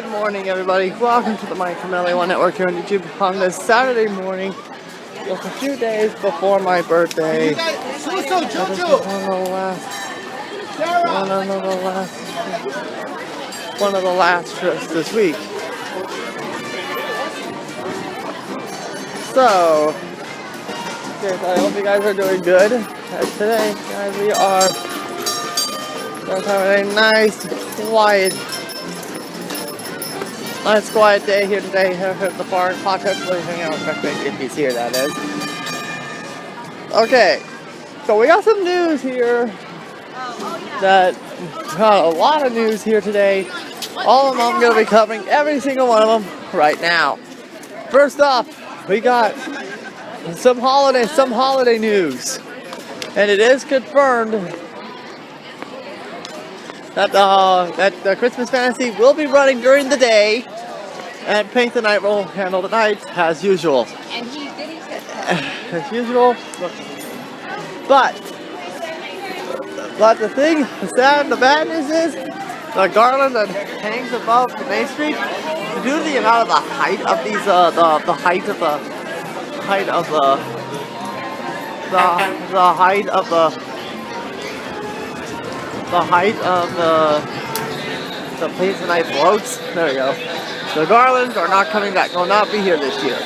Good morning, everybody. Welcome to the Mike from LA1 Network here on YouTube on this Saturday morning, just a few days before my birthday. One of the last trips this week. So, okay, I hope you guys are doing good. And today, guys, we are having a nice, quiet day here today here at the park. Potentially hanging out with if he's here, that is. Okay, so we got some news here. Got a lot of news here today. All of them I'm going to be covering, every single one of them right now. First off, we got some holiday news, and it is confirmed that the Christmas Fantasy will be running during the day, and Paint the Night will handle the night as usual. And he did as usual. But the thing, the bad news is the garland that hangs above the Main Street, due to the amount of the height of these, the height of the Paint the Night floats. There we go. The garlands are not coming back. Will not be here this year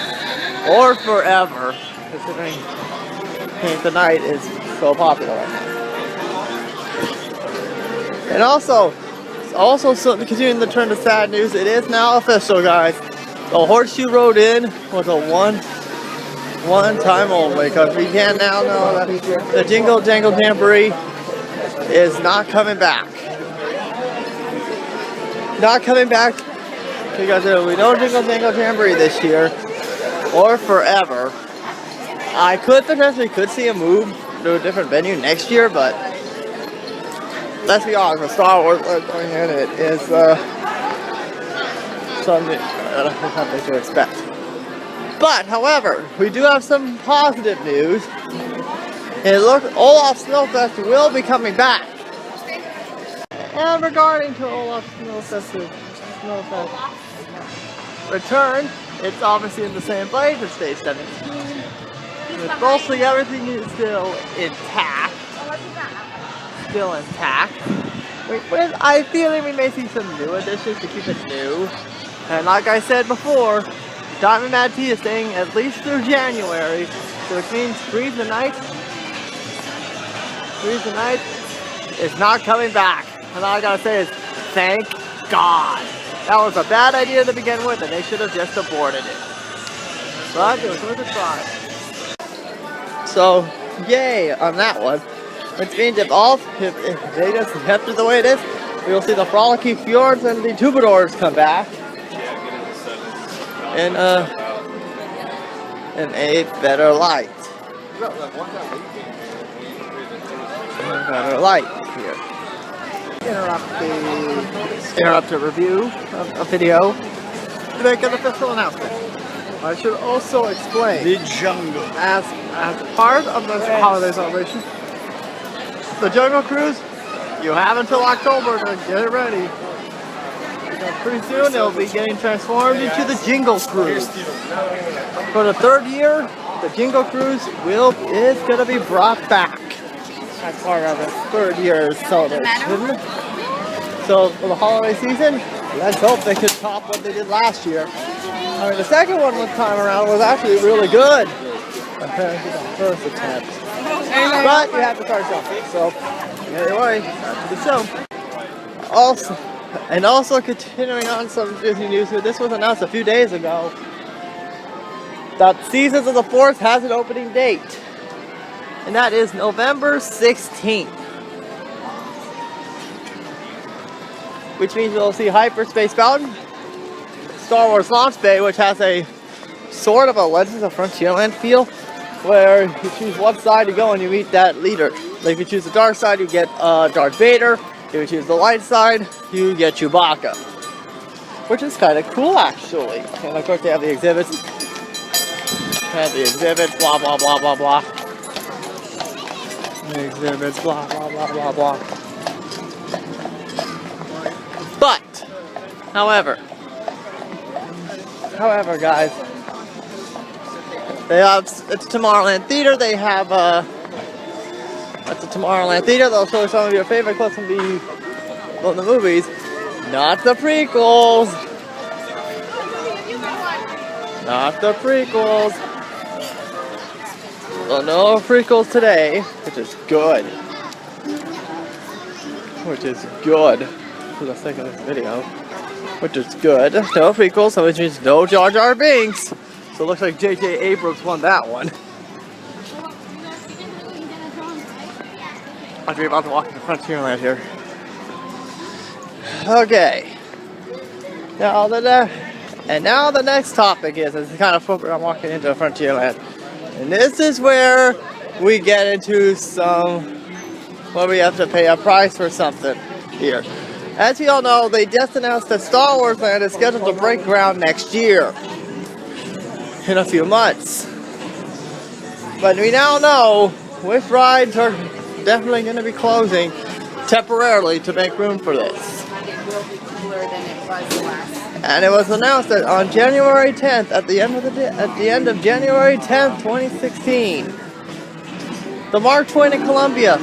or forever, considering Paint the Night is so popular right now. And also continuing the trend of sad news, it is now official, guys. The Horseshoe Road Inn was a one time only, because we can now know that the Jingle Jangle Jamboree is not coming back. Not coming back because there will be no Jingle Jangle Jamboree this year or forever. I could see a move to a different venue next year, but let's be honest, with Star Wars going in, it is something to expect. But, however, we do have some positive news. It looks Olaf Snowfest will be coming back. And regarding to Olaf Snowfest return, it's obviously in the same place, it's stage 17. Mostly everything is still intact. I feel like we may see some new additions to keep it new. And like I said before, Diamond Mad Tea is staying at least through January, so which means Freeze the Night is not coming back. And all I gotta say is, thank God. That was a bad idea to begin with, and they should have just aborted it. But it was worth a try. So, yay on that one. Which means if they just kept it the way it is, we will see the Frolicky Fjords and the Troubadours come back in a better light. Here. Interrupt the review of a video to make an official announcement. I should also explain the jungle as part of this holiday celebration. The Jungle Cruise, you have until October to get it ready. Because pretty soon they'll be getting transformed into the Jingle Cruise. For the third year, the Jingle Cruise is going to be brought back as part of its third year celebration. So for the holiday season, let's hope they can top what they did last year. I mean, the second one this time around was actually really good compared to the first attempt. But you have to start something. So anyway, back to the show. Also continuing on some Disney news here, this was announced a few days ago that Seasons of the Force has an opening date. And that is November 16th. Which means we'll see Hyperspace Mountain, Star Wars Launch Bay, which has a sort of a Legends of Frontierland feel, where you choose what side to go and you meet that leader. Like if you choose the dark side, you get Darth Vader. If you choose the light side, you get Chewbacca. Which is kind of cool, actually. And of course they have the exhibits. Blah blah blah blah blah. The exhibits, blah blah blah blah blah. But, however, However, guys, they have, it's Tomorrowland Theater. They have at the Tomorrowland Theater, they'll show some of your favorite clips from the movies, not the prequels. Not the prequels. Well, no prequels today, which is good. Which is good for the sake of this video. Which is good. No prequels, so which means no Jar Jar Binks. So it looks like J.J. Abrams won that one. I'll be about to walk into Frontierland here. Okay. Now the next topic is kind of appropriate. I'm walking into Frontierland. And this is where we get into where we have to pay a price for something here. As you all know, they just announced that Star Wars Land is scheduled to break ground next year. In a few months. But we now know which rides are definitely going to be closing temporarily to make room for this. It will be cooler than it was last. And it was announced that on January 10th, at the end of January 10th, 2016, the Mark Twain and Columbia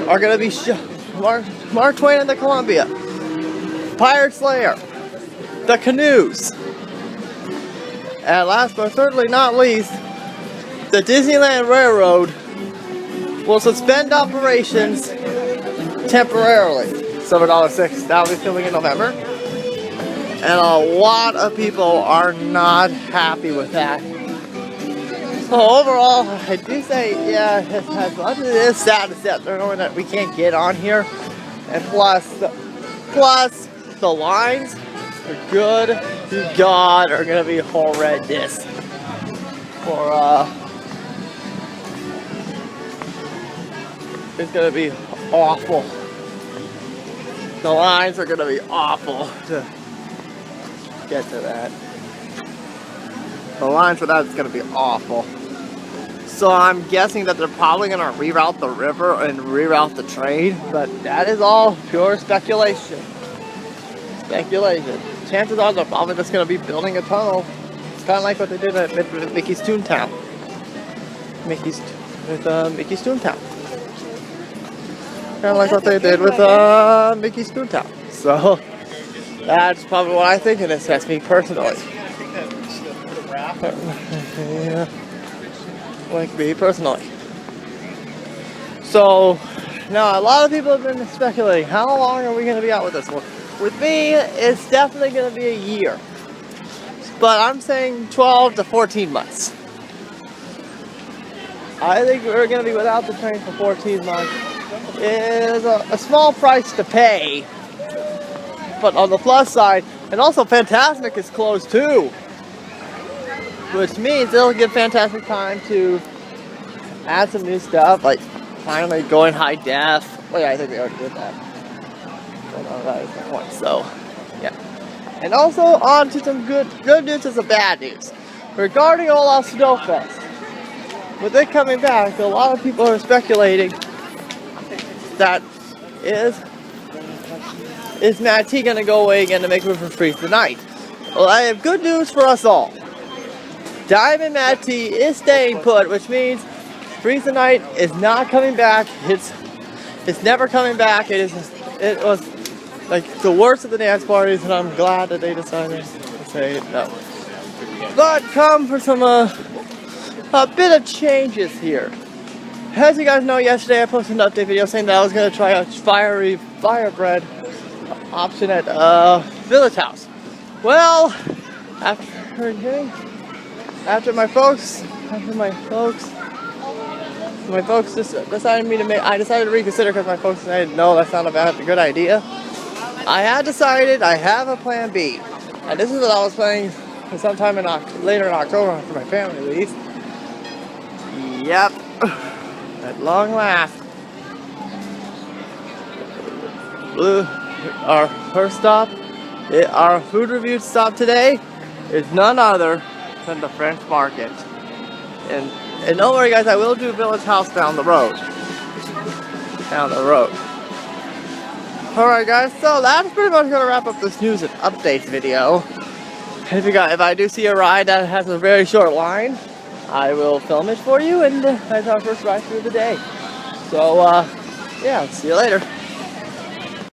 are going to be Mark Twain and the Columbia, Pirate Slayer, the Canoes, and last but certainly not least, the Disneyland Railroad will suspend operations temporarily. $7.06. That'll be filming in November. And a lot of people are not happy with that. So overall, I do say, yeah, as much as it is sad that they're knowing that we can't get on here. And plus the lines are good to God are gonna be horrendous. It's gonna be awful. The lines are gonna be awful to get to that. The lines for that is gonna be awful. So I'm guessing that they're probably gonna reroute the river and reroute the train, but that is all pure speculation. Chances are they're probably just gonna be building a tunnel. It's kind of like what they did at Mickey's Toontown. Mickey's Toontown. Kind of like what they did with Mickey's Toontown. So that's probably what I think, and that's me personally. Yeah, like me personally. So now a lot of people have been speculating, how long are we going to be out with this one? With me, it's definitely going to be a year. But I'm saying 12 to 14 months. I think we're going to be without the train for 14 months. It is a small price to pay. But on the plus side, and also Fantasmic is closed too. Which means it'll give Fantasmic time to add some new stuff, like finally going high def. Well, yeah, I think we already did that. But that is the point, so, yeah. And also on to some good news and some bad news. Regarding Olaf Snowfest, with it coming back, a lot of people are speculating that is Matt T gonna go away again to make room for Freeze the Night? Well, I have good news for us all. Diamond Matt T is staying put, which means Freeze the Night is not coming back. It's never coming back. It was like the worst of the dance parties, and I'm glad that they decided to say no. But come for some a bit of changes here. As you guys know, yesterday I posted an update video saying that I was going to try a fiery firebread option at Village House. Well, after my folks just decided I decided to reconsider because my folks decided no, that's not a good idea. I had decided I have a plan B, and this is what I was planning sometime later in October for my family at least. Yep. At long last, our first stop, our food review stop today is none other than the French Market. And don't worry guys, I will do Village House down the road. Alright guys, so that's pretty much going to wrap up this news and updates video. if I do see a ride that has a very short line, I will film it for you, and that's our first ride through the day. So, yeah, see you later.